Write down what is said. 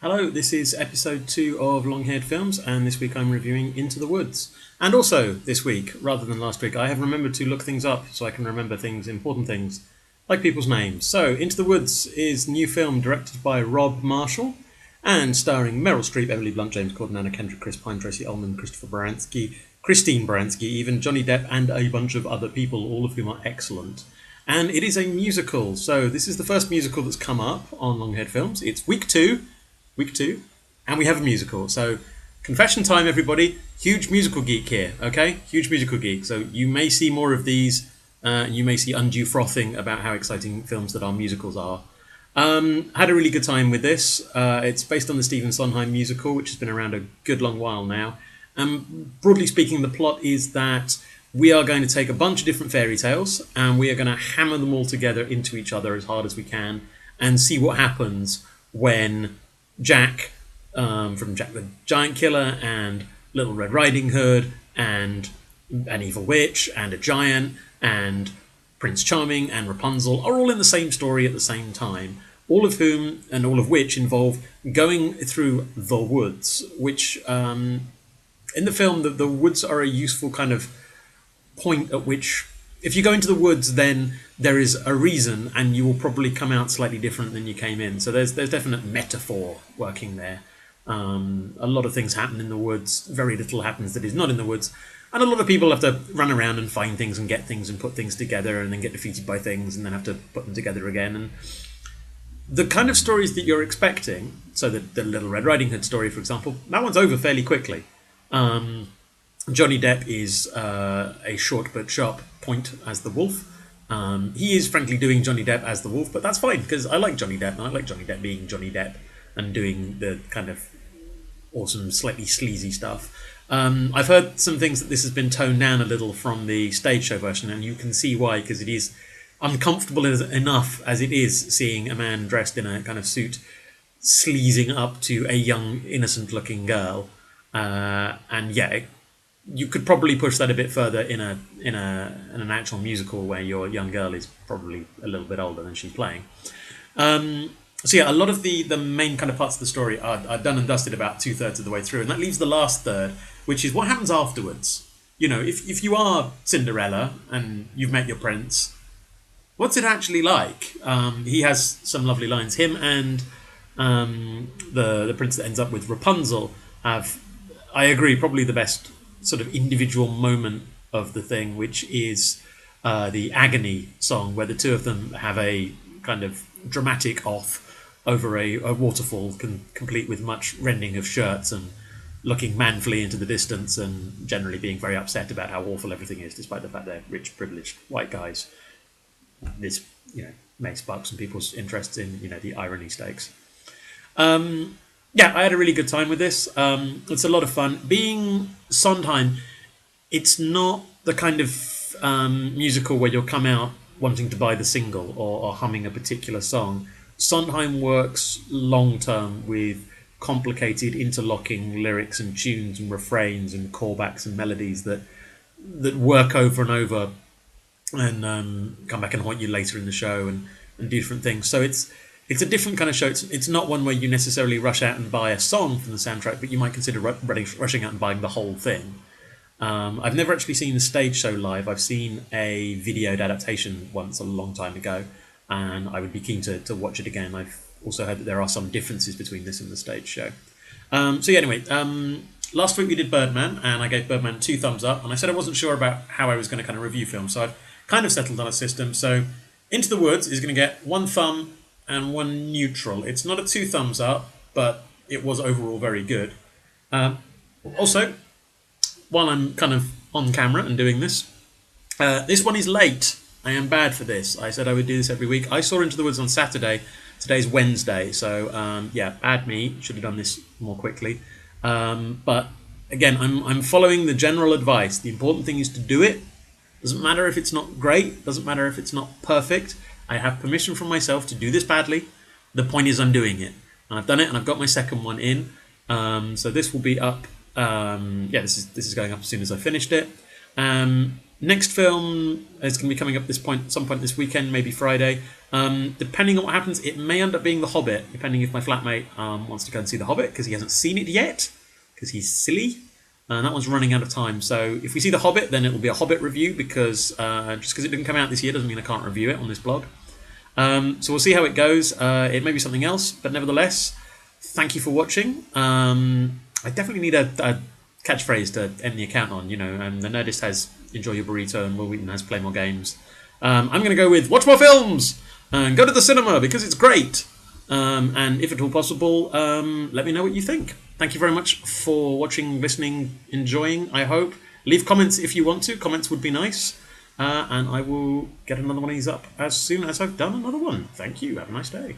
Hello, this is episode 2 of Long-Haired Films, and this week I'm reviewing Into the Woods. And also, this week, rather than last week, I have remembered to look things up so I can remember things, important things, like people's names. So, Into the Woods is a new film directed by Rob Marshall, and starring Meryl Streep, Emily Blunt, James Corden, Anna Kendrick, Chris Pine, Tracy Ullman, Christopher Baranski, Christine Baranski, even Johnny Depp, and a bunch of other people, all of whom are excellent. And it is a musical, so this is the first musical that's come up on Long-Haired Films. It's week two, and we have a musical. So, confession time, everybody. Huge musical geek here, okay? Huge musical geek. So you may see more of these. You may see undue frothing about how exciting films that are musicals are. Had a really good time with this. It's based on the Stephen Sondheim musical, which has been around a good long while now. Broadly speaking, the plot is that we are going to take a bunch of different fairy tales and we are going to hammer them all together into each other as hard as we can and see what happens when Jack from Jack the Giant Killer and Little Red Riding Hood and an evil witch and a giant and Prince Charming and Rapunzel are all in the same story at the same time, all of which involve going through the woods, which in the film the woods are a useful kind of point at which if you go into the woods, then there is a reason, and you will probably come out slightly different than you came in. So there's definite metaphor working there. A lot of things happen in the woods. Very little happens that is not in the woods. And a lot of people have to run around and find things and get things and put things together and then get defeated by things and then have to put them together again. And the kind of stories that you're expecting, so the Little Red Riding Hood story, for example, that one's over fairly quickly. Johnny Depp is a short but sharp point as the wolf. He is frankly doing Johnny Depp as the wolf, but that's fine because I like Johnny Depp and I like Johnny Depp being Johnny Depp and doing the kind of awesome, slightly sleazy stuff. I've heard some things that this has been toned down a little from the stage show version, and you can see why, because it is uncomfortable enough as it is seeing a man dressed in a kind of suit sleazing up to a young, innocent-looking girl. And yeah, you could probably push that a bit further in an actual musical where your young girl is probably a little bit older than she's playing. So yeah, a lot of the main kind of parts of the story are done and dusted about 2/3 of the way through, and that leaves the last third, which is what happens afterwards. You know, if you are Cinderella and you've met your prince, what's it actually like? He has some lovely lines. Him and the prince that ends up with Rapunzel have, I agree, probably the best sort of individual moment of the thing, which is the Agony song, where the two of them have a kind of dramatic off over a waterfall, complete with much rending of shirts and looking manfully into the distance and generally being very upset about how awful everything is, despite the fact they're rich, privileged white guys. This, may spark some people's interests in, the irony stakes. Yeah, I had a really good time with this. It's a lot of fun. Being Sondheim, it's not the kind of musical where you'll come out wanting to buy the single or humming a particular song. Sondheim works long-term with complicated interlocking lyrics and tunes and refrains and callbacks and melodies that work over and over and come back and haunt you later in the show and do different things. So it's a different kind of show. It's not one where you necessarily rush out and buy a song from the soundtrack, but you might consider rushing out and buying the whole thing. I've never actually seen the stage show live. I've seen a videoed adaptation once a long time ago, and I would be keen to watch it again. I've also heard that there are some differences between this and the stage show. So yeah, anyway, last week we did Birdman, and I gave Birdman 2 thumbs up, and I said I wasn't sure about how I was going to kind of review films, so I've kind of settled on a system. So Into the Woods is going to get 1 thumb and 1 neutral. It's not a 2 thumbs up, but it was overall very good. Also, while I'm kind of on camera and doing this, this one is late. I am bad for this. I said I would do this every week. I saw Into the Woods on Saturday. Today's Wednesday, so yeah, bad me. Should have done this more quickly. But again, I'm following the general advice. The important thing is to do it. Doesn't matter if it's not great. Doesn't matter if it's not perfect. I have permission from myself to do this badly. The point is I'm doing it. And I've done it, and I've got my second one in. So this will be up. This is going up as soon as I finished it. Next film is going to be coming up some point this weekend, maybe Friday. Depending on what happens, it may end up being The Hobbit, depending if my flatmate wants to go and see The Hobbit, because he hasn't seen it yet, because he's silly. And that one's running out of time. So if we see The Hobbit, then it will be a Hobbit review, because just because it didn't come out this year doesn't mean I can't review it on this blog. So we'll see how it goes. It may be something else, but nevertheless, thank you for watching. I definitely need a catchphrase to end the account on. The Nerdist has Enjoy Your Burrito and Will Wheaton has Play More Games. I'm going to go with watch more films and go to the cinema because it's great. And if at all possible, let me know what you think. Thank you very much for watching, listening, enjoying, I hope. Leave comments if you want to. Comments would be nice. And I will get another one of these up as soon as I've done another one. Thank you. Have a nice day.